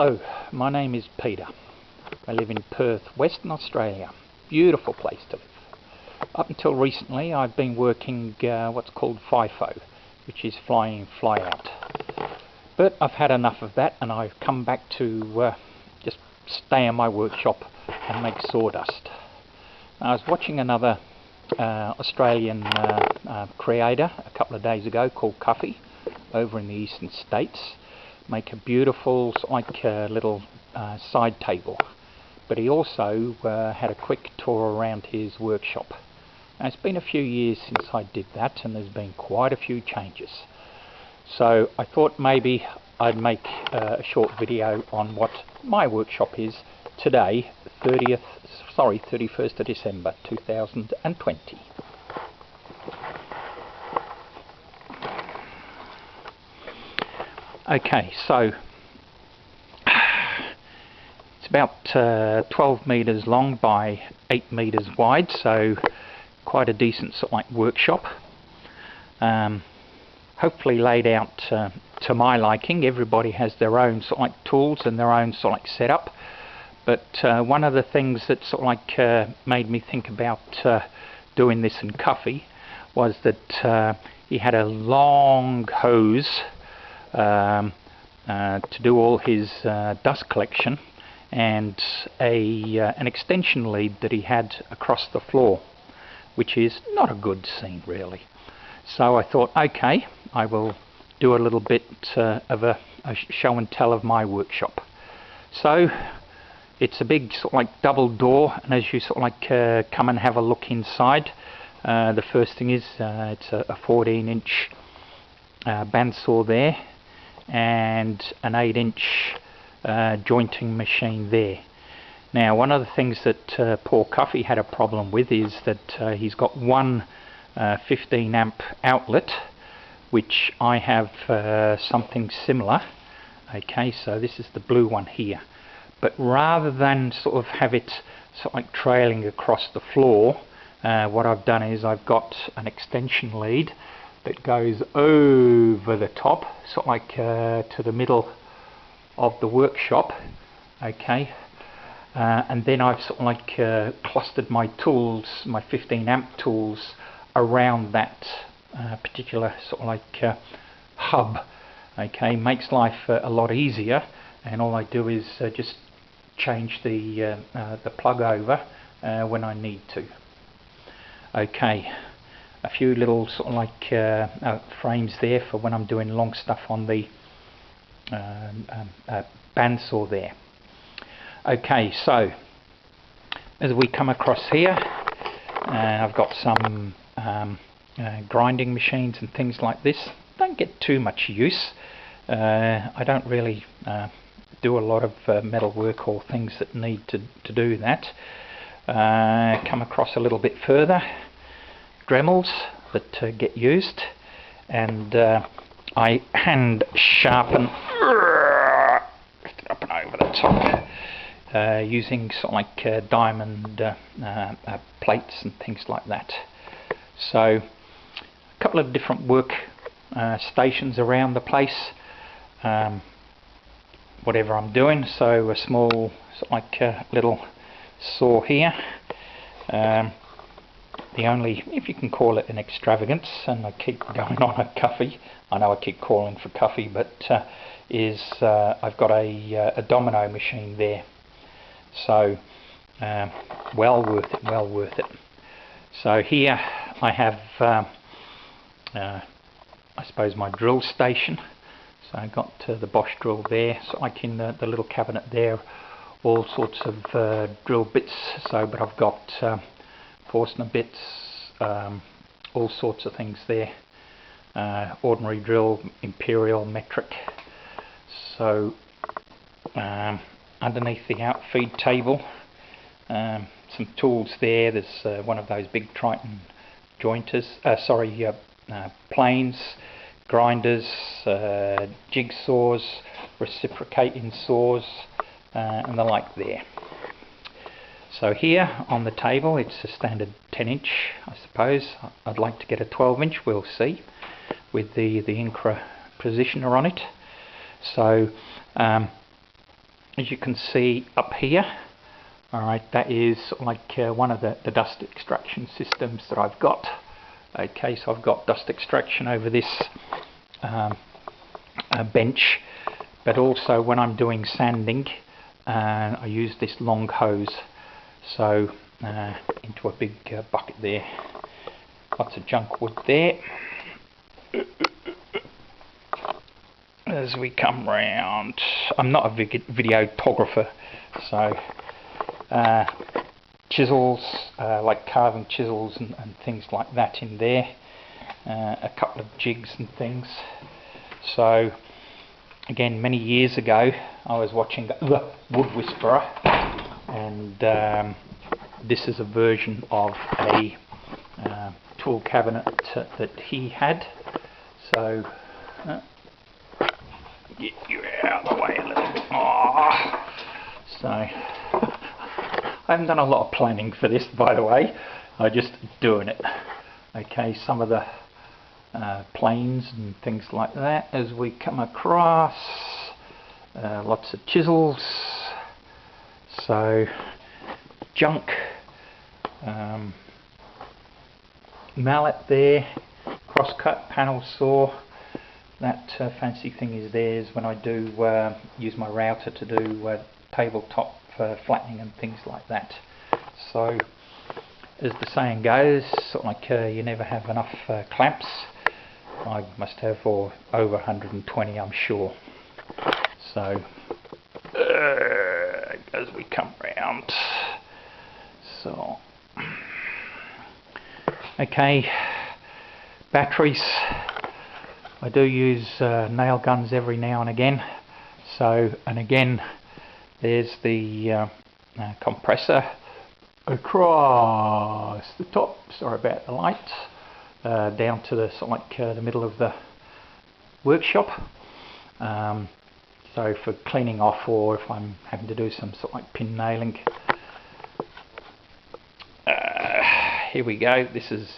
Hello, my name is Peter. I live in Perth, Western Australia. Beautiful place to live. Up until recently I've been working what's called FIFO, which is fly in, fly out. But I've had enough of that and I've come back to just stay in my workshop and make sawdust. I was watching another Australian creator a couple of days ago called Cuffy over in the eastern states make a beautiful little side table, but he also had a quick tour around his workshop. Now, it's been a few years since I did that and there's been quite a few changes, so I thought maybe I'd make a short video on what my workshop is today, 31st of December 2020. Okay, so it's about 12 meters long by 8 meters wide, so quite a decent workshop. Hopefully laid out to my liking. Everybody has their own tools and their own setup, but one of the things that made me think about doing this in Cuffy was that he had a long hose to do all his dust collection, and an extension lead that he had across the floor, which is not a good scene really. So I thought, okay, I will do a little bit of a show and tell of my workshop. So it's a big double door, and as you come and have a look inside, the first thing is it's a 14-inch bandsaw there and an 8-inch jointing machine there. Now, one of the things that poor Cuffy had a problem with is that he's got one 15 amp outlet, which I have something similar. Okay, so this is the blue one here, but rather than have it trailing across the floor, what I've done is I've got an extension lead that goes over the top, to the middle of the workshop. Okay, and then I've clustered my tools, my 15 amp tools, around that particular hub. Okay, makes life a lot easier, and all I do is just change the plug over when I need to. Okay, a few little frames there for when I'm doing long stuff on the bandsaw there. Okay, so as we come across here, I've got some grinding machines and things like this. Don't get too much use. I don't really do a lot of metal work or things that need to do that. Come across a little bit further, Dremels that get used, and I hand sharpen up and over the top using diamond plates and things like that. So a couple of different work stations around the place, whatever I'm doing. So a small little saw here, the only, if you can call it an extravagance, and I keep going on at Cuffy, I know I keep calling for Cuffy, but is I've got a domino machine there. So well worth it. So here I have I suppose my drill station. So I got the Bosch drill there, in the little cabinet there, all sorts of drill bits. But I've got Forstner bits, all sorts of things there. Ordinary drill, imperial, metric. So underneath the outfeed table, some tools there. There's one of those big Triton jointers, planes, grinders, jigsaws, reciprocating saws, and the like there. So here on the table, it's a standard 10-inch, I suppose. I'd like to get a 12-inch, we'll see, with the Incra positioner on it. So as you can see up here, alright, that is like one of the dust extraction systems that I've got. Okay, so I've got dust extraction over this bench, but also when I'm doing sanding, I use this long hose. So into a big bucket there. Lots of junk wood there. As we come round, I'm not a videographer, so chisels, like carving chisels and things like that in there, a couple of jigs and things. So again, many years ago I was watching the Wood Whisperer, and this is a version of a tool cabinet that he had. So get you out of the way a little bit more. So I haven't done a lot of planning for this, by the way. I'm just doing it. Okay, some of the planes and things like that as we come across. Lots of chisels. So junk. Mallet there. Crosscut panel saw. That fancy thing is there is when I do use my router to do tabletop flattening and things like that. So, as the saying goes, sort of like you never have enough clamps. I must have for over 120, I'm sure. So, as we come round. So, okay, batteries. I do use nail guns every now and again. So, and again, there's the compressor across the top. Sorry about the light. Down to the sort of like the middle of the workshop. So for cleaning off, or if I'm having to do some sort of like pin nailing. Here we go. This is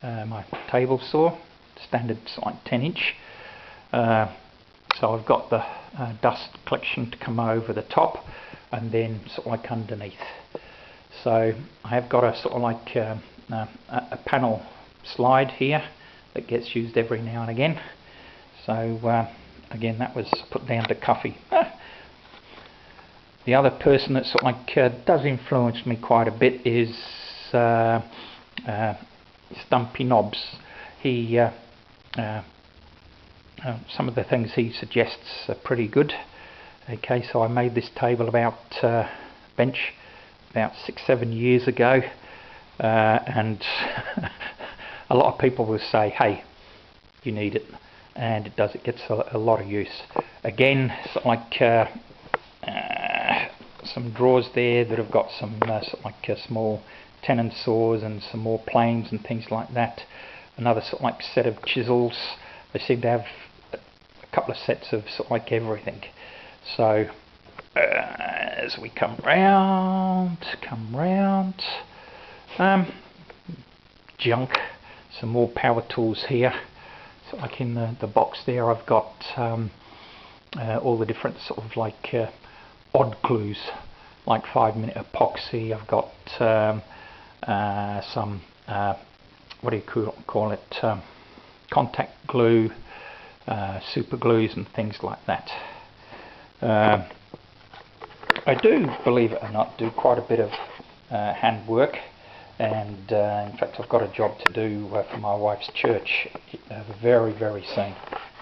my table saw. Standard like 10-inch. So I've got the dust collection to come over the top and then sort of like underneath. So I have got a sort of like a panel slide here that gets used every now and again. So again, that was put down to Cuffy. The other person that sort of like does influence me quite a bit is Stumpy Knobs. He some of the things he suggests are pretty good. Okay, so I made this table bench about 6-7 years ago, and a lot of people will say, hey, you need it, and it does. It gets a lot of use. Again, sort of like some drawers there that have got some sort of like small tenon saws and some more planes and things like that. Another sort of like set of chisels. They seem to have a couple of sets of sort of like everything. So as we come round, junk, some more power tools here. So like in the box there, I've got all the different sort of like odd glues, like 5-minute epoxy. I've got some what do you call it, contact glue, super glues and things like that. I do, believe it or not, do quite a bit of handwork, and in fact I've got a job to do for my wife's church very, very soon.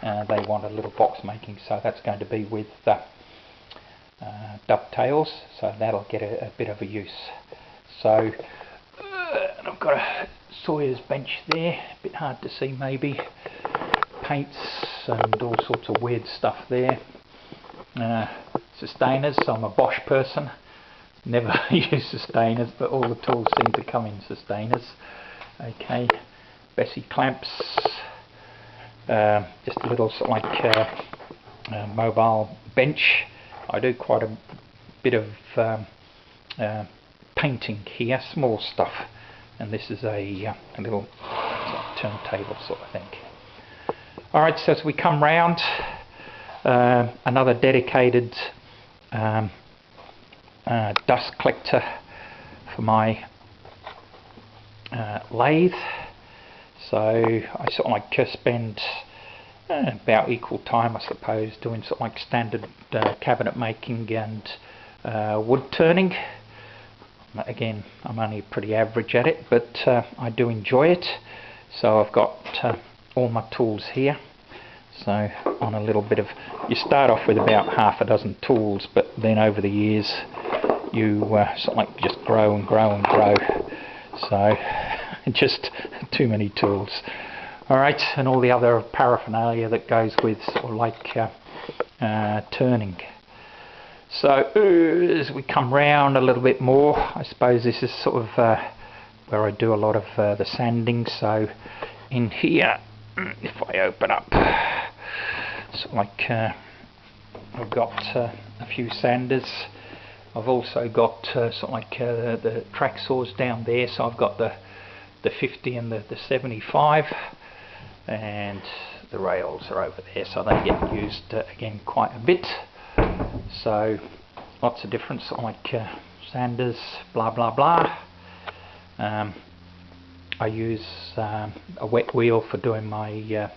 They want a little box making, so that's going to be with dovetails, so that'll get a bit of a use. So and I've got a sawyer's bench there, a bit hard to see maybe, paints and all sorts of weird stuff there. Sustainers, so I'm a Bosch person, never use sustainers, but all the tools seem to come in sustainers. Okay, Bessie clamps, just a little sort of like mobile bench. I do quite a bit of painting here, small stuff, and this is a little turntable sort of thing. Alright, so as we come round, another dedicated dust collector for my lathe. So I sort of like spend about equal time, I suppose, doing sort of like standard cabinet making and wood turning. Again, I'm only pretty average at it, but I do enjoy it. So I've got all my tools here. So on a little bit of, you start off with about half a dozen tools, but then over the years you sort of like just grow and grow and grow. So just too many tools. Alright, and all the other paraphernalia that goes with sort of like turning. So as we come round a little bit more, I suppose this is sort of where I do a lot of the sanding. So in here, if I open up, sort of like I've got a few sanders. I've also got sort of like the track saws down there. So I've got the 50 and the 75, and the rails are over there. So they get used again quite a bit. So lots of different sort of like sanders, blah blah blah. I use a wet wheel for doing my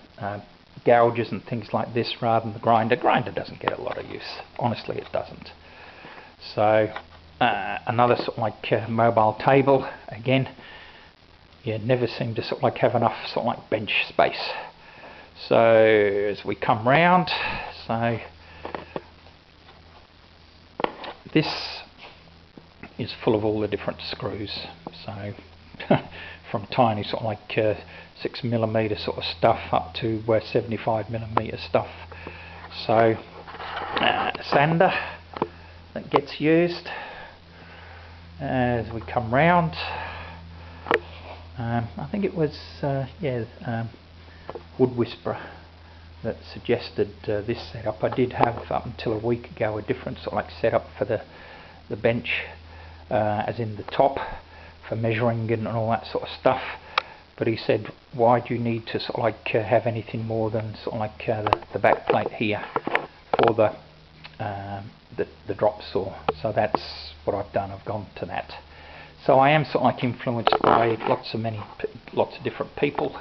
gouges and things like this rather than the grinder. Grinder doesn't get a lot of use, honestly it doesn't. So another sort of like mobile table. Again, you never seem to sort of like have enough sort of like bench space. So as we come round, so this is full of all the different screws. So from tiny sort of like 6mm sort of stuff up to 75mm stuff. So sander that gets used as we come round. I think it was Wood Whisperer that suggested this setup. I did have up until a week ago a different sort of like setup for the bench, as in the top for measuring and all that sort of stuff. But he said, why do you need to sort of like have anything more than sort of like the back plate here for the drop saw? So that's what I've done. I've gone to that. So I am sort of like influenced by lots of different people.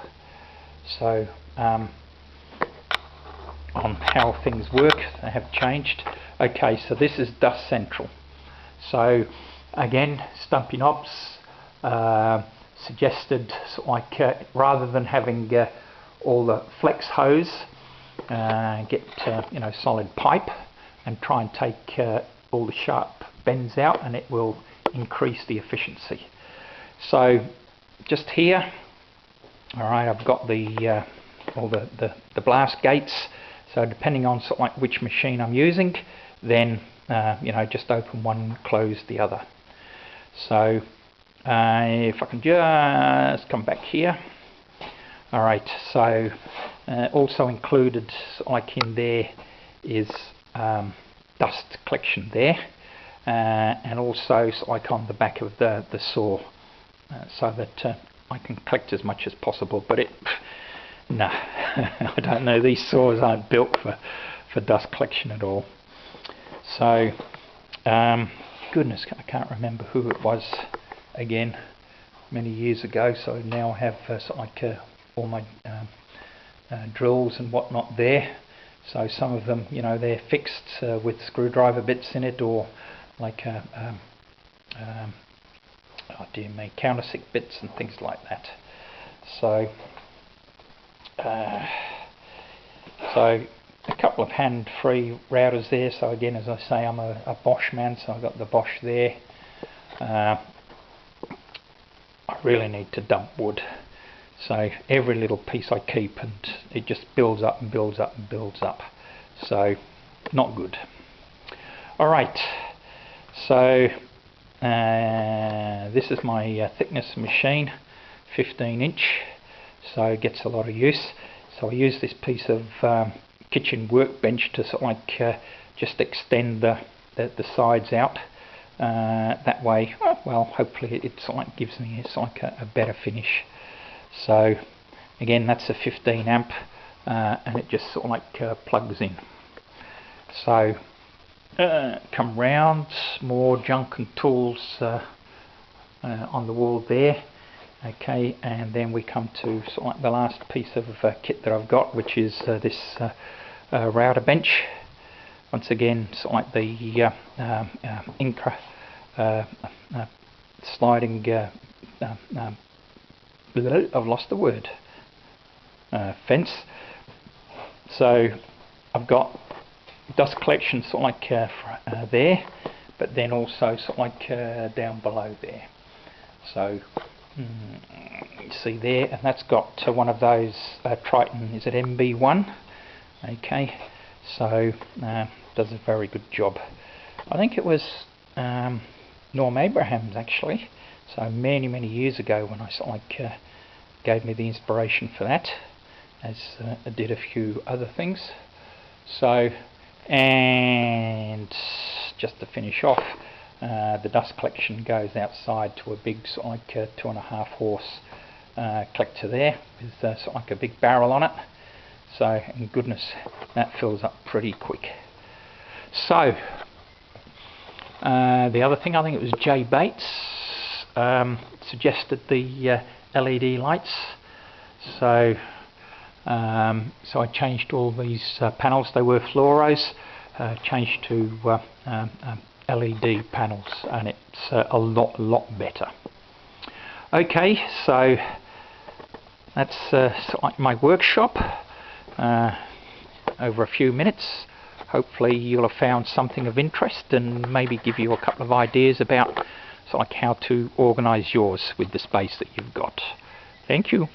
So on how things work, they have changed. Okay, so this is Dust Central. So again, Stumpy Knobs suggested sort of like rather than having all the flex hose, get solid pipe and try and take all the sharp bends out, and it will increase the efficiency. So just here, all right, I've got the all the blast gates. So depending on sort of like which machine I'm using, then just open one, close the other. So if I can just come back here. All right, so also included sort of like in there is dust collection there, and also sort of like on the back of the saw, so that I can collect as much as possible. But no, I don't know, these saws aren't built for dust collection at all. So goodness, I can't remember who it was again, many years ago. So now I have sort of like all my drills and whatnot there. So some of them, they're fixed with screwdriver bits in it, or like oh dear me, countersink bits and things like that. So so a couple of hand-free routers there. So again, as I say, I'm a Bosch man, so I've got the Bosch there. I really need to dump wood, so every little piece I keep, and it just builds up and builds up and builds up. So not good. All right, so this is my thickness machine, 15-inch, so it gets a lot of use. So I use this piece of kitchen workbench to sort of like just extend the sides out. That way, well, hopefully it sort of like gives me sort of like a better finish. So again, that's a 15 amp, and it just sort of like plugs in. So come round, more junk and tools on the wall there. Okay, and then we come to sort of like the last piece of kit that I've got, which is this router bench. Once again, sort of like the Inca sliding, I've lost the word, fence. So I've got dust collection sort of like there, but then also sort of like down below there. So you see there, and that's got one of those Triton, is it MB1? Okay, so does a very good job. I think it was Norm Abrahams actually, so many years ago, when I sort of like gave me the inspiration for that, as I did a few other things. So, and just to finish off, the dust collection goes outside to a big sort of like 2.5 horse collector there, with sort of like a big barrel on it. So, and goodness, that fills up pretty quick. So, the other thing, I think it was Jay Bates suggested the LED lights. So, so I changed all these panels. They were fluoros, changed to LED panels, and it's a lot better. Okay, so that's sort of like my workshop over a few minutes. Hopefully you'll have found something of interest and maybe give you a couple of ideas about sort of like how to organise yours with the space that you've got. Thank you.